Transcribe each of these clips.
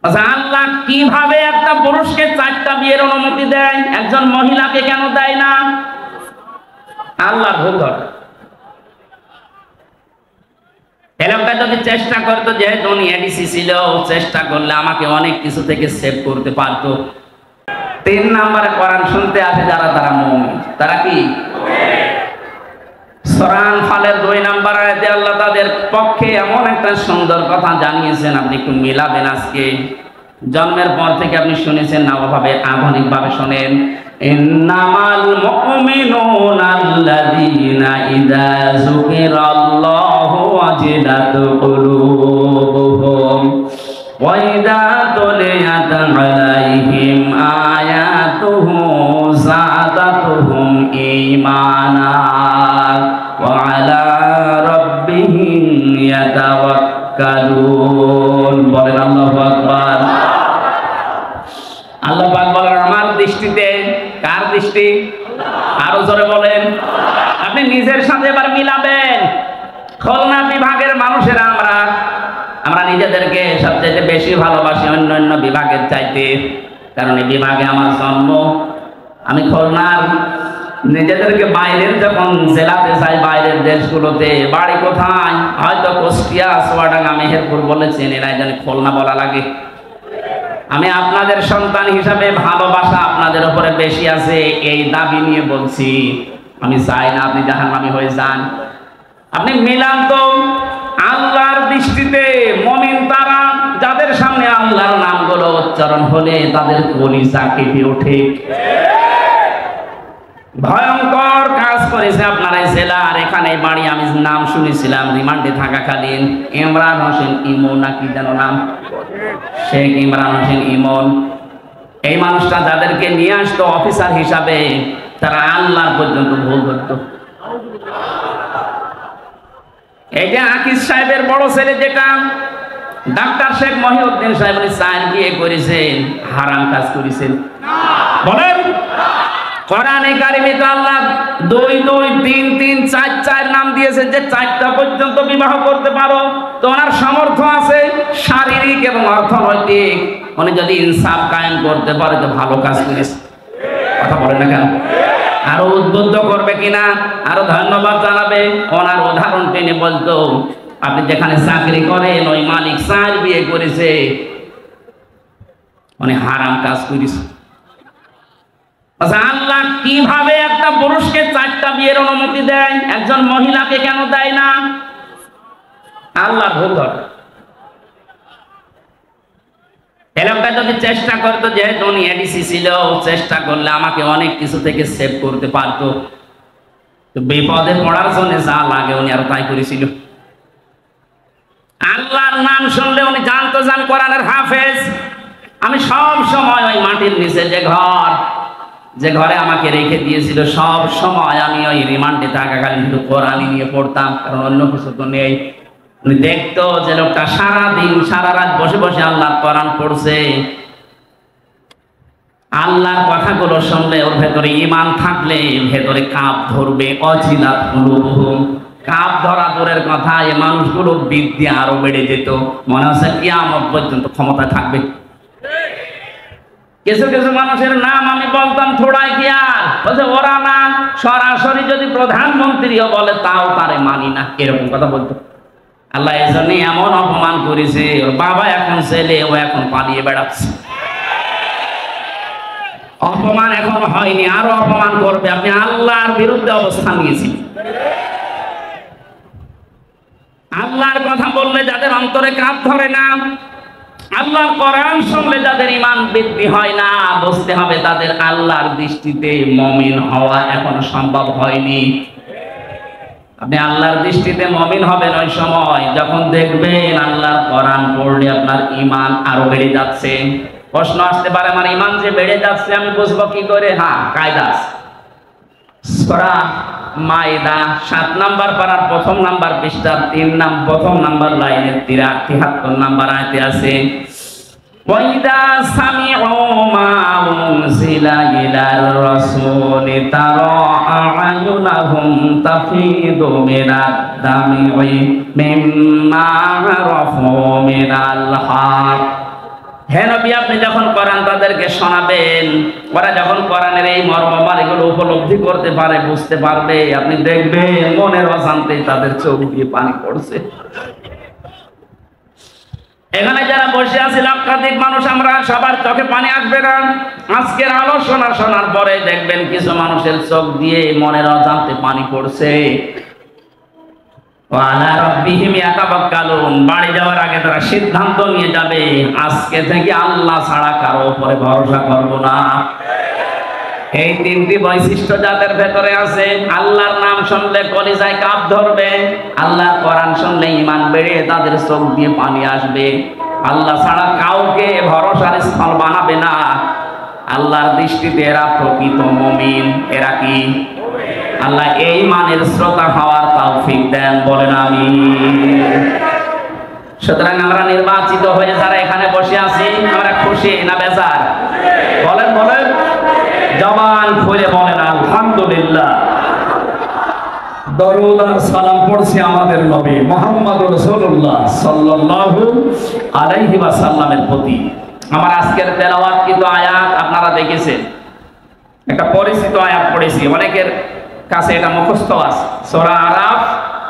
আচ্ছা, আল্লাহ কিভাবে একটা পুরুষকে 4টা বিয়ের অনুমতি দেয়, একজন মহিলাকে কেন দেয় না? আল্লাহ ভুল ধরে। এলাকা যদি চেষ্টা করতো, যেহেতু উনি এডিসি ছিল, চেষ্টা করলে আমাকে অনেক কিছু থেকে সেভ করতে পারতো। 3 নম্বরে কোরআন শুনতে আসে যারা, তারা মুমিন। তারা কি? সূরা আনফালের 2 নম্বর আয়াতে আল্লাহ তাদের পক্ষে এমন একটা সুন্দর কথা জানিয়েছেন, আপনি একটু মিলাবেন। আজকে জন্মের পর থেকে আপনি শুনেছেন না, ওভাবে আধুনিক ভাবে শোনেন। ইন্নামাল মুমিনুনা আল্লাযীনা ইযা যুকিরাল্লাহু ওয়াজিলাত কুলুবুহুম ওয়া ইযা তুলিয়াত আলাইহিম আয়াতুহু যাদাতুহুম ঈমানা ওয়া আলা রাব্বিহিম ইয়াতাওয়াক্কালুন। বলেন আল্লাহু আকবার। আল্লাহ পাক বলেন, আমার দৃষ্টিতে। কার দৃষ্টি? আরো জোরে বলেন। আপনি নিজের সাথে এবার মিলাবেন। খুলনা বিভাগের মানুষেরা আমরা নিজেদেরকে সবচেয়ে বেশি ভালোবাসি অন্যান্য বিভাগের চাইতে, কারণ এই বিভাগে আমার জন্ম। আমি খুলনার, নিজেদেরকে বাইরের যখন জেলাতে যাই, বাইরের দেশগুলোতে, বাড়ি কোথায়, হয়তো কুষ্টিয়া, চুয়াডাঙ্গা, মেহেরপুর বলে চেনে না, জানি খুলনা বলা লাগে। আমি আপনাদের সন্তান হিসাবে ভালোবাসা আপনাদের উপরে বেশি আছে, এই দাবি নিয়ে বলছি। আমি চাই না আপনি জাহান্নামী হয়ে যান। আপনি মিলান তো। আল্লাহর দৃষ্টিতে মুমিন তারা যাদের সামনে আল্লাহর নামগুলো উচ্চারণ হলে তাদের কলিজা কেঁপে ওঠে। ভয়ঙ্কর কাজ করেছে আপনার এই জেলার, এখানে বাড়ি। আমি নাম শুনেছিলাম রিমান্ডে থাকাকালীন, ইমরান হোসেন ইমন নাকি যেন নাম, শেখ ইমরান হোসেন ইমন। এই মানুষটা যাদেরকে নিয়ে আসতো অফিসার হিসাবে, তারা আল্লাহ পর্যন্ত ভুল ধরত। এই যে আকিজ সাহেবের বড় ছেলে, যেটা ডাক্তার শেখ মহিউদ্দিন সাহেব, উনি 4 বিয়ে করেছেন, হারাম কাজ করেছেন। বলেন, কোরআনে কারিমে তো আল্লাহ 2 2 3 3 4 4 নাম দিয়েছে, যে 4টা পর্যন্ত বিবাহ করতে পারো। তো ওনার সামর্থ্য আছে শারীরিক এবং অর্থনৈতিক। উনি যদি ইনসাফ কায়েম করতে পারে তো ভালো কাজ করেছে। কথা বলেন না কেন? আরো উদ্বুদ্ধ করবে কিনা, আরো ধন্যবাদ জানাবে। ওনার উদাহরণ টেনে বলতো, আপনি যেখানে চাকরি করেন ওই মালিক 4 বিয়ে করেছে, উনি হারাম কাজ করেছে। আল্লাহ কিভাবে একটা পুরুষকে 4টা বিয়ের অনুমতি দেয়, একজন মহিলাকে কেন দেয় না? আল্লাহ ভুল ধরে। এলাকা যদি চেষ্টা করতো, যেহেতু উনি এডিসি ছিল, চেষ্টা করলে আমাকে অনেক কিছু থেকে সেভ করতে পারতো। তো বিপদে পড়ার জন্য যা লাগে উনি আরো তাই করেছিল। আল্লাহর নাম শুনলে উনি জানতো যে আমি কোরআনের হাফেজ। আমি সব সময় ওই মাটির নিচে যে ঘরে আমাকে রেখে দিয়েছিল, সব সময় আমি ওই রিমান্ডে থাকাকালীন শুধু কোরআনই নিয়ে পড়তাম, কারণ অন্য কিছু তো নেই। উনি দেখতো যে লোকটা সারাদিন সারা রাত বসে বসে আল্লাহর কোরআন পড়ছে। আল্লাহর কথাগুলো শুনলে ওর ভেতরে ঈমান থাকলে ভেতরে কাঁপ ধরবে। অজিলাত কুলুবুহুম, কাঁপ ধরা দূরের কথা, এই মানুষগুলো বৃদ্ধি আরো বেড়ে যেত। মনে হচ্ছে কিয়ামত পর্যন্ত ক্ষমতা থাকবে। কিছু কিছু মানুষের নাম আমি বলতাম থোড়াই কি আর বলছে, ওরা না, সরাসরি যদি প্রধানমন্ত্রীও বলে তাও তারে মানি না, এরকম কথা বলতো। আল্লাহ এই জন্য এমন অপমান করেছে, ওর বাবা এখন ছেলে, ও এখন পালিয়ে বেড়াচ্ছে। অপমান এখন হয়নি, আরো অপমান করবে। আপনি আল্লাহর বিরুদ্ধে অবস্থান নিয়েছেন। আল্লাহর কথা বললে যাদের অন্তরে কাঁপ ধরে না, আল্লাহর কোরআন শুনলে যাদের ঈমান বৃদ্ধি হয় না, বুঝতে হবে তাদের আল্লাহর দৃষ্টিতে মুমিন হওয়া এখনো সম্ভব হয়নি। আপনি আল্লাহর দৃষ্টিতে মুমিন হবেন ওই সময় যখন দেখবেন আল্লাহর কোরআন পড়লে আপনার ঈমান আরো বেড়ে যাচ্ছে। প্রশ্ন আসতে পারে, আমার ঈমান যে বেড়ে যাচ্ছে আমি বুঝবো কি করে? হ্যাঁ, কায়দা আছে। সূরা মাইদা 7 নাম্বার পারার 1ম নাম্বার পৃষ্ঠা 1ম নাম্বার লাইনের 73 নাম্বার আয়াতে আছে, ওয়াইদা সামিউ মা উনজিলা ইলার রাসূলি তারা আ'য়ুনাহুম তাফিদু মিনাদ দামি মিম্মা আরাফু মিনাল হক। হে নবী, আপনি যখন কোরআন তাদেরকে শোনাবেন, ওরা যখন কোরআনের এই মর্মবাণীগুলো উপলব্ধি করতে পারে, বুঝতে পারবে, আপনি দেখবেন মনের অশান্তি তাদের চোখ দিয়ে পানি পড়ছে। এখানে যারা বসে আছে লক্ষাধিক মানুষ, আমরা সবার চোখে পানি আসবে না। আজকের আলোচনা শোনার পরে দেখবেন কিছু মানুষের চোখ দিয়ে মনের অজান্তে পানি পড়ছে। ওয়ালা রাব্বিহিম ইয়াতাওয়াক্কালুন, বাড়ি যাওয়ার আগে তারা সিদ্ধান্ত নিয়ে যাবে, আজকে থেকে আল্লাহ ছাড়া কারো উপরে ভরসা করব না। এই তিনটি বৈশিষ্ট্য যাদের ভেতরে আছে, আল্লাহর নাম শুনলে কলিজায় কাঁপ ধরবে, আল্লাহর কোরআন শুনলে ঈমান বেড়ে তাদের চোখ দিয়ে পানি আসবে, আল্লাহ ছাড়া কাউকে ভরসার স্থল বানাবে না। আল্লাহর দৃষ্টিতে এরা প্রকৃত মুমিন। এরা কি? আল্লাহ এই মানের শ্রোতা হওয়ার তৌফিক দেন, বলেন আমিন। সুতরাং আমরা নির্বাচিত হয়ে যারা এখানে বসে আছি, আমরা খুশি না বেজার? বলেন বলেন, জবান খুলে বলেন আলহামদুলিল্লাহ। দরুদ আর সালাম পড়ছি আমাদের নবী মুহাম্মদুর রাসূলুল্লাহ সাল্লাল্লাহু আলাইহি ওয়াসাল্লামের প্রতি। আমার আজকের তেলাওয়াতকৃত আয়াত আপনারা দেখেছেন, একটা পরিচিত আয়াত পড়েছি, অনেকের কাছে এটা মুখস্থ আছে। সূরা আরাফ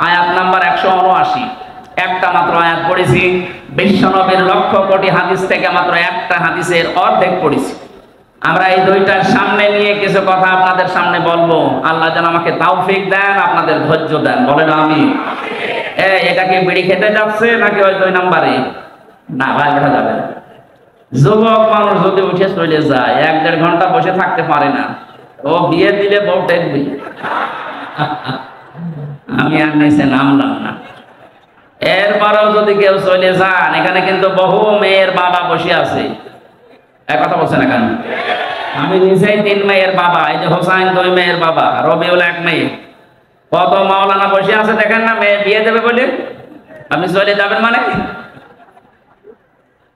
আয়াত নাম্বার 179, একটা মাত্র আয়াত পড়েছি। বিশ্বনবীর লক্ষ কোটি হাদিস থেকে মাত্র একটা হাদিসের অর্ধেক পড়েছি। আমরা এই দুইটার সামনে নিয়ে কিছু কথা আপনাদের সামনে বলবো। আল্লাহ যেন আমাকে তৌফিক দেন, আপনাদের ধৈর্য দেন, বলেন আমিন। এটা কি বিড়ি খেতে যাচ্ছে নাকি ওই 2 নম্বরে? না ভাই, ওঠা যাবে না। যুবক মানুষ যদি উঠে চলে যায়, 1-1.5 ঘন্টা বসে থাকতে পারে না। ও বিয়ে দিলে বউ টেকবে। আমি আর নিচে নামলাম না। এরপরেও যদি কেউ চলে যান, এখানে কিন্তু বহু মেয়ের বাবা বসে আছে। এক কথা বলছেন না কেন? আমি নিজেই 3 মেয়ের বাবা। এই যে হোসাইন 2 মেয়ের বাবা, রবিউল 1 মেয়ে। কত মাওলানা বসে আছে দেখেন না, মেয়ে বিয়ে দেবে বলে। আপনি চলে যাবেন মানে?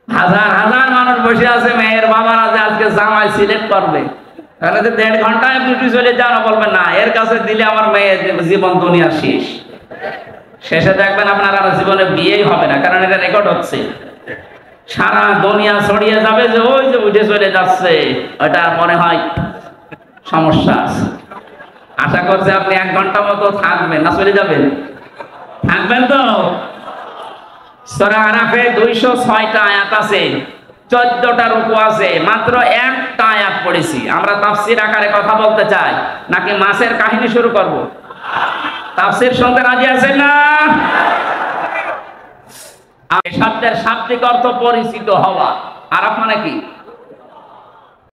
হাজার হাজার মানুষ বসে আছে, মেয়ের বাবারা যে আজকে জামাই সিলেক্ট করবে। তাহলে যে 1.5 ঘন্টায় ডিউটি চলে যান, বলবেন না এর কাছে দিলে আমার মেয়ের জীবন দুনিয়া শেষ। শেষে দেখবেন আপনার আর জীবনে বিয়েই হবে না, কারণ এটা রেকর্ড হচ্ছে। সারা দুনিয়া ছড়িয়ে যাবে যে ওই যে উঠে চলে যাচ্ছে, ওটা মনে হয় সমস্যা আছে। আশা করছি আপনি 1 ঘন্টা মতো থাকবেন, না চলে যাবেন? থাকবেন তো? সূরা আরাফে 206টা আয়াত আছে, 14টা রুকু আছে, মাত্র একটা আয়াত পড়েছি। আমরা তাফসীর আকারে কথা বলতে চাই নাকি মাছের কাহিনী শুরু করব? তাফসীর শুনতে রাজি আছেন না? শব্দের শাব্দিক অর্থ পরিচিত হওয়া। আরাফ মানে কি?